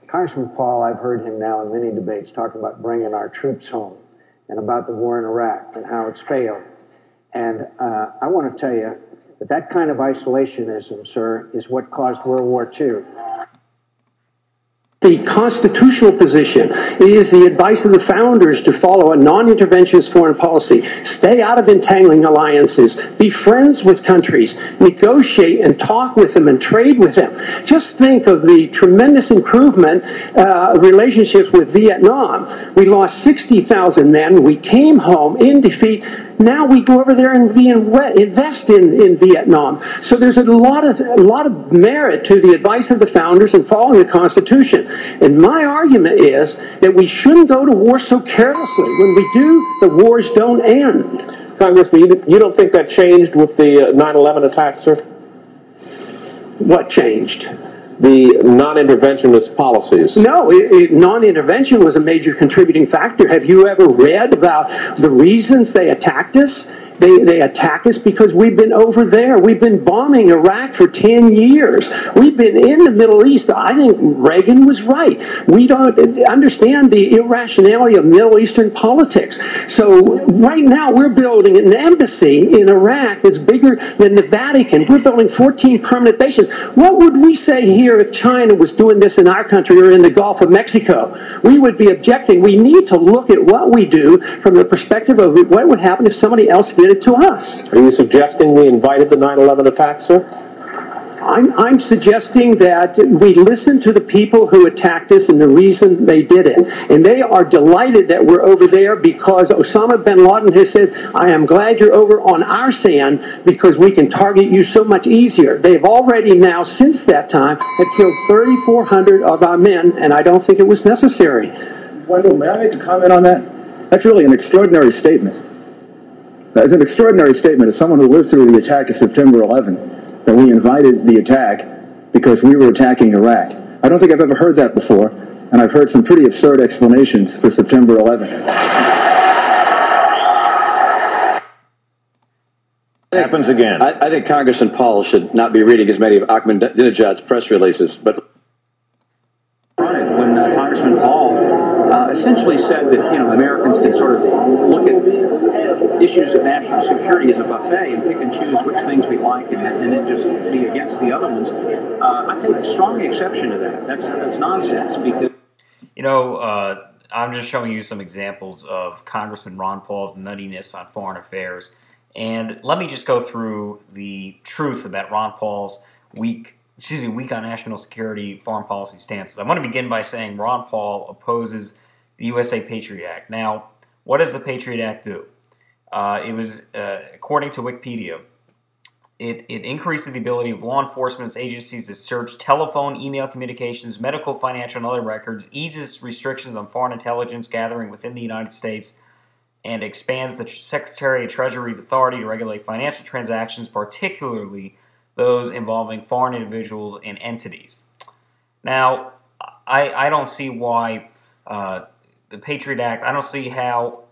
Congressman Paul, I've heard him now in many debates talking about bringing our troops home and about the war in Iraq and how it's failed. And I want to tell you that that kind of isolationism, sir, is what caused World War II. The constitutional position is the advice of the founders to follow a non-interventionist foreign policy, stay out of entangling alliances, be friends with countries, negotiate and talk with them and trade with them. Just think of the tremendous improvement relationships with Vietnam. We lost 60,000 men. We came home in defeat. Now we go over there and invest in Vietnam. So there's a lot of merit to the advice of the founders and following the Constitution. And my argument is that we shouldn't go to war so carelessly. When we do, the wars don't end. Congressman, you don't think that changed with the 9/11 attack, sir? What changed? The non-interventionist policies. No, non-intervention was a major contributing factor. Have you ever read about the reasons they attacked us? They attack us because we've been over there. We've been bombing Iraq for 10 years. We've been in the Middle East. I think Reagan was right. We don't understand the irrationality of Middle Eastern politics. So right now we're building an embassy in Iraq that's bigger than the Vatican. We're building 14 permanent bases. What would we say here if China was doing this in our country or in the Gulf of Mexico? We would be objecting. We need to look at what we do from the perspective of what would happen if somebody else did it to us. Are you suggesting we invited the 9/11 attack, sir? I'm suggesting that we listen to the people who attacked us and the reason they did it. And they are delighted that we're over there because Osama bin Laden has said, I am glad you're over on our sand because we can target you so much easier. They've already now, since that time, have killed 3,400 of our men, and I don't think it was necessary. Wendell, may I make a comment on that? That's really an extraordinary statement. It's an extraordinary statement as someone who lived through the attack of September 11, that we invited the attack because we were attacking Iraq. I don't think I've ever heard that before, and I've heard some pretty absurd explanations for September 11. Happens again. I think Congressman Paul should not be reading as many of Ahmadinejad's press releases, but when Congressman Paul essentially said that Americans can sort of look at issues of national security as a buffet and pick and choose which things we like and then just be against the other ones. I take a strong exception to that. That's nonsense because I'm just showing you some examples of Congressman Ron Paul's nuttiness on foreign affairs, and let me just go through the truth about Ron Paul's weak on national security foreign policy stances. I want to begin by saying Ron Paul opposes the USA Patriot Act. Now, what does the Patriot Act do? It was, according to Wikipedia, it increases the ability of law enforcement agencies to search telephone, email communications, medical, financial, and other records, eases restrictions on foreign intelligence gathering within the United States, and expands the Secretary of Treasury's authority to regulate financial transactions, particularly those involving foreign individuals and entities. Now, I don't see why the Patriot Act, I don't see how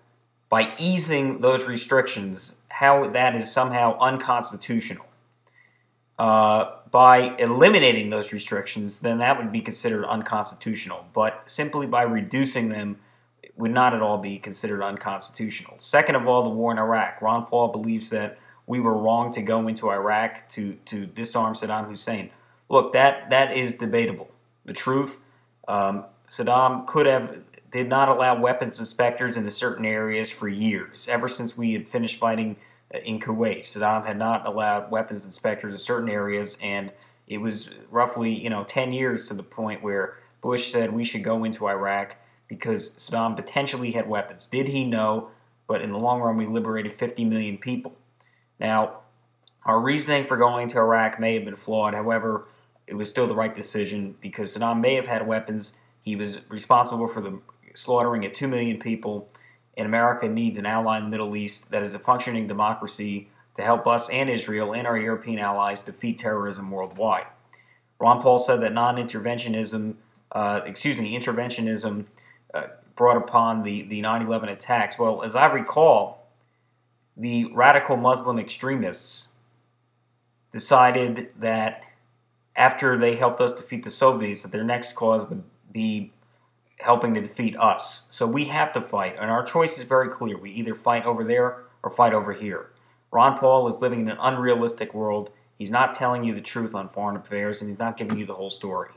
by easing those restrictions, how that is somehow unconstitutional. By eliminating those restrictions, then that would be considered unconstitutional. But simply by reducing them, it would not at all be considered unconstitutional. Second of all, the war in Iraq. Ron Paul believes that we were wrong to go into Iraq to disarm Saddam Hussein. Look, that is debatable. The truth, Saddam did not allow weapons inspectors into certain areas for years. Ever since we had finished fighting in Kuwait, Saddam had not allowed weapons inspectors in certain areas, and it was roughly 10 years to the point where Bush said we should go into Iraq because Saddam potentially had weapons. Did he? No, but in the long run we liberated 50 million people. Now, our reasoning for going to Iraq may have been flawed. However, it was still the right decision because Saddam may have had weapons. He was responsible for the slaughtering of 2 million people, and America needs an ally in the Middle East that is a functioning democracy to help us and Israel and our European allies defeat terrorism worldwide. Ron Paul said that interventionism brought upon the 9/11 attacks. Well, as I recall, the radical Muslim extremists decided that after they helped us defeat the Soviets, that their next cause would be helping to defeat us. So we have to fight, and our choice is very clear. We either fight over there or fight over here. Ron Paul is living in an unrealistic world. He's not telling you the truth on foreign affairs, and he's not giving you the whole story.